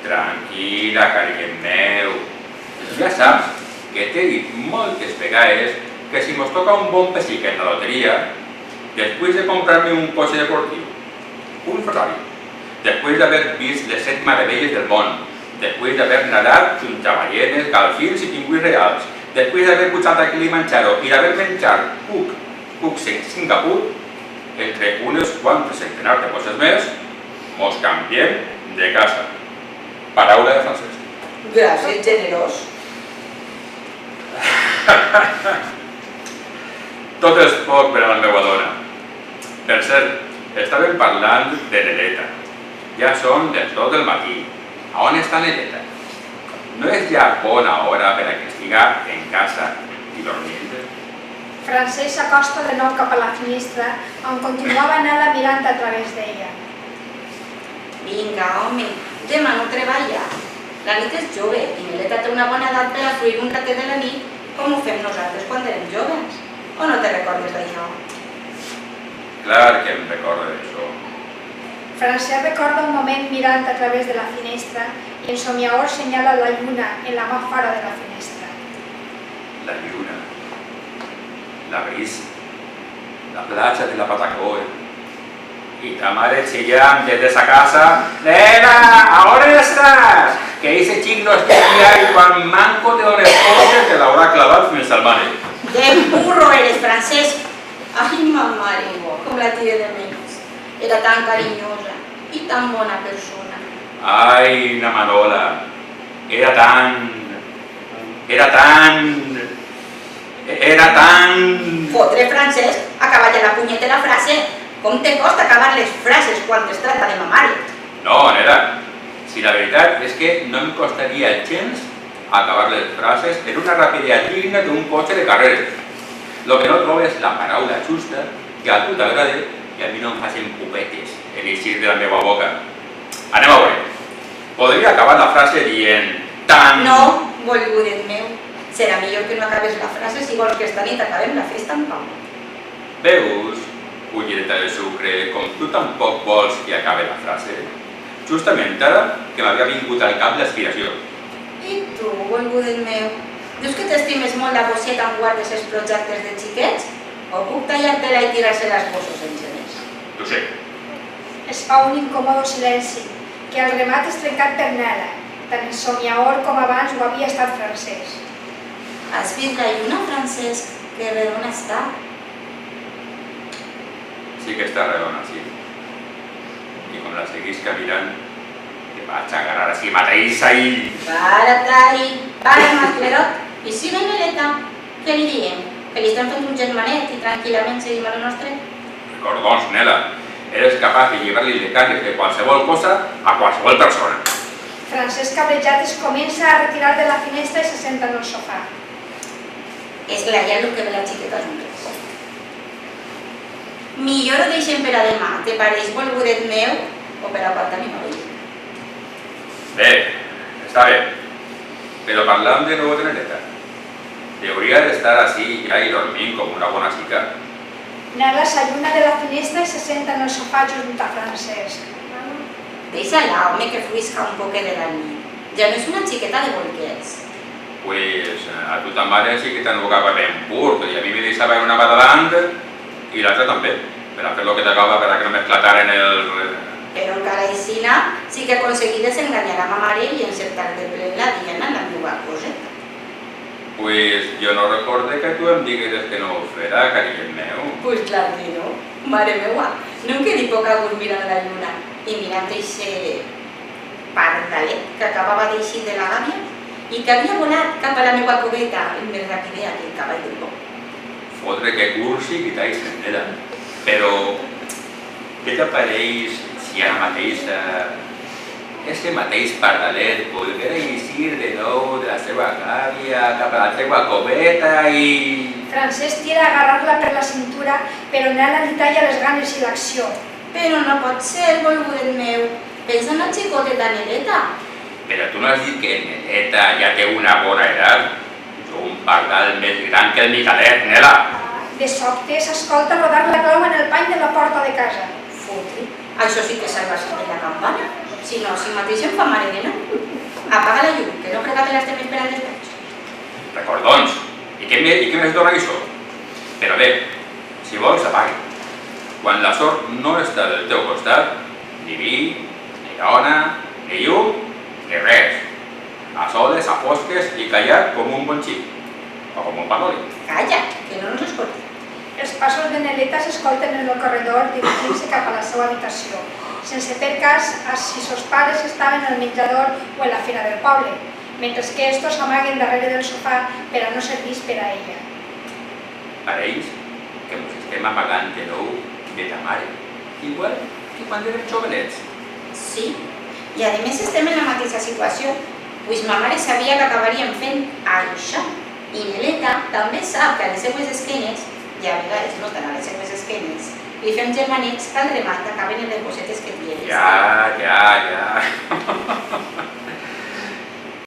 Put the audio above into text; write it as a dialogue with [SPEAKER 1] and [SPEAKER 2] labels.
[SPEAKER 1] Tranquil·la, carinyo meu. Ja saps que t'he dit moltes vegades que si mos toca un bon pessic en la loteria, després de comprar-me un cotxe deportiu, un Ferrari, després d'haver vist les 7 meravelles del món, després d'haver nadat junts a ballenes, galfins i pingüins reals, després d'haver pujat a Kilimanjaro i d'haver menjat cucs en Singapur, entre unes quantes centenars de coses més, mos canviem de casa. Paraula de Francesc.
[SPEAKER 2] Gràcies, generós.
[SPEAKER 1] Tot és poc per a la meva dona. Per cert, estàvem parlant de Nereta. Ja són les 2 del matí. A on està Nereta? No és ja bona hora per a que estiga en casa i dormint?
[SPEAKER 3] Francesc s'acosta de nou cap a la finestra, on continuava Nela mirant a través d'ella.
[SPEAKER 2] Vinga, home, demà no treballa. La nit és jove i Neleta té una bona edat per a fruir un ratet de la nit com ho fem nosaltres quan érem joves. O no te recordes d'això?
[SPEAKER 1] Clar que em recordo d'això.
[SPEAKER 3] Francesc recorda un moment mirant a través de la finestra i en somiador senyala la lluna en la mà fora de la finestra.
[SPEAKER 1] La lluna, la brisa, la platja de la Patacó y ta mare chillant desde esa casa. Nena, ¿a on estàs? Que ese xic no està aquí i quan manco te dones coses te l'haurà clavat fins al mare.
[SPEAKER 2] De burro eres, Francesc. Ai, mare, com la tiré de menys. Era tan carinyosa i tan bona persona.
[SPEAKER 1] Ai, na Manola, era tan...
[SPEAKER 2] Fotre, Francesc, acaba ja la punyetera frase. Com te costa acabar les frases quan es trata de mamar?
[SPEAKER 1] No, nena, si la veritat és que no em costaria gens acabar les frases en una rapidesa digna d'un cotxe de carreres. Lo que no trobo és la paraula justa que a tu t'agrada i a mi no em facin pupetes en eixir de la meva boca. Anem a veure. Podria acabar la frase dient tan...
[SPEAKER 2] No, volgudet meu. Serà millor que no acabes la frase si vols que esta nit acabem la festa en pau.
[SPEAKER 1] Veus, cullereta de sucre, com tu tampoc vols que acabe la frase, justament ara que m'havia vingut al cap l'aspiració.
[SPEAKER 2] I tu, volgudet meu, dius que t'estimes molt la bosseta en guardes els projectes de xiquets? O puc tallar-te-la i tirar-se les bossos en geners?
[SPEAKER 1] T'ho sé.
[SPEAKER 3] Es fa un incòmodo silenci, que al remat és trencat per Nela, tant en somiador com abans ho havia estat Francesc.
[SPEAKER 2] Has vist la lluna, Francesc? Que redona està.
[SPEAKER 1] Sí que està redona, sí. I com la seguisca mirant, te vaig agarrar així mateixa i...
[SPEAKER 2] Para't ahí, para't, masclerot. I si ve Neleta, què li diem? Que li estem fent un germanet i tranquil·lament seguim a lo nostre?
[SPEAKER 1] Recordons, Nela, eres capaç de llevar-li les cares de qualsevol cosa a qualsevol persona.
[SPEAKER 3] Francesc cabrejat es comença a retirar de la finestra i se senta en el sofà.
[SPEAKER 2] És clar, ja el que ve la xiqueta juntes. Millor ho deixem per a demà, te pareix volgudet meu o per a aguantar mi novell?
[SPEAKER 1] Bé, està bé. Però parlant de nou de Neleta, hauria d'estar així ja i dormint com una bona xica.
[SPEAKER 3] Nela s'alluna de la finestra i se senta en el sofà junt a Francesc.
[SPEAKER 2] Deixa-la, home, que fruisca un poquet de la nit. Ja no és una xiqueta de bolquets.
[SPEAKER 1] Pues a tu ta mare sí que t'envocava ben pur, i a mi me deixava en una badalanda i l'altra també, per a fer el que t'acaba per a que no m'esclataren el...
[SPEAKER 2] Però encara aixina sí que aconseguides enganyar a ma mare i encertar de ple la diana en la meva coseta.
[SPEAKER 1] Pues jo no recorde que tu em digueres que no ho fera, carinyo meu.
[SPEAKER 2] Pues clar que no, mare meua. No em quedi poc a gust mirant la lluna i mirant eixe pardalet que acabava d'eixir de la gàbia i que havia volat cap a la meva coveta més rapidea que el cavall del poc.
[SPEAKER 1] Fotre que cursi que t'haig Nela. Però què t'apareix si ara mateix este mateix pardalet volguera eixir de nou de la seva gàbia cap a la teva coveta i...
[SPEAKER 3] Francesc tira a agarrar-la per la cintura, però Nela li talla les ganes i l'acció.
[SPEAKER 2] Però no pot ser, volgudet meu. Pensa en la xicoteta Neleta.
[SPEAKER 1] Però tu no has dit que Neleta ja té una bona edat? Jo un pardal més gran que el Micalet, Nela.
[SPEAKER 3] De sobte s'escolta rodar la clau en el pany de la porta de casa.
[SPEAKER 2] Fotre, això sí que salva sempre la campana. Si no, si mateix em fa mare de nou. Apaga la llum, que no crega que l'estem esperant després.
[SPEAKER 1] Recordons, i què més dona això? Però bé, si vols apagui. Quan la sort no està del teu costat, ni vi, ni dona, ni llum, ni res. A soles, a fosques i callat com un bon xic, o com un panoli.
[SPEAKER 2] Calla, que no ens escolta.
[SPEAKER 3] Els passos de Neleta s'escolten en el corredor dirigint-se cap a la seva habitació, sense fer cas a si sos pares estaven al menjador o en la fira del poble, mentre que estos s'amaguen darrere del sofà per a no ser vist per a ella.
[SPEAKER 1] Pareix que ens estem amagant de nou de ta mare, igual que quan érem jovenets.
[SPEAKER 2] Sí, i a més estem en la mateixa situació, pues ma mare sabia que acabaríem fent això, i Neleta també sap que a les seues esquenes, i a vegades no tant a les seues esquenes, li fem germanets que al remat acaben en les bossetes que tienes.
[SPEAKER 1] Ja.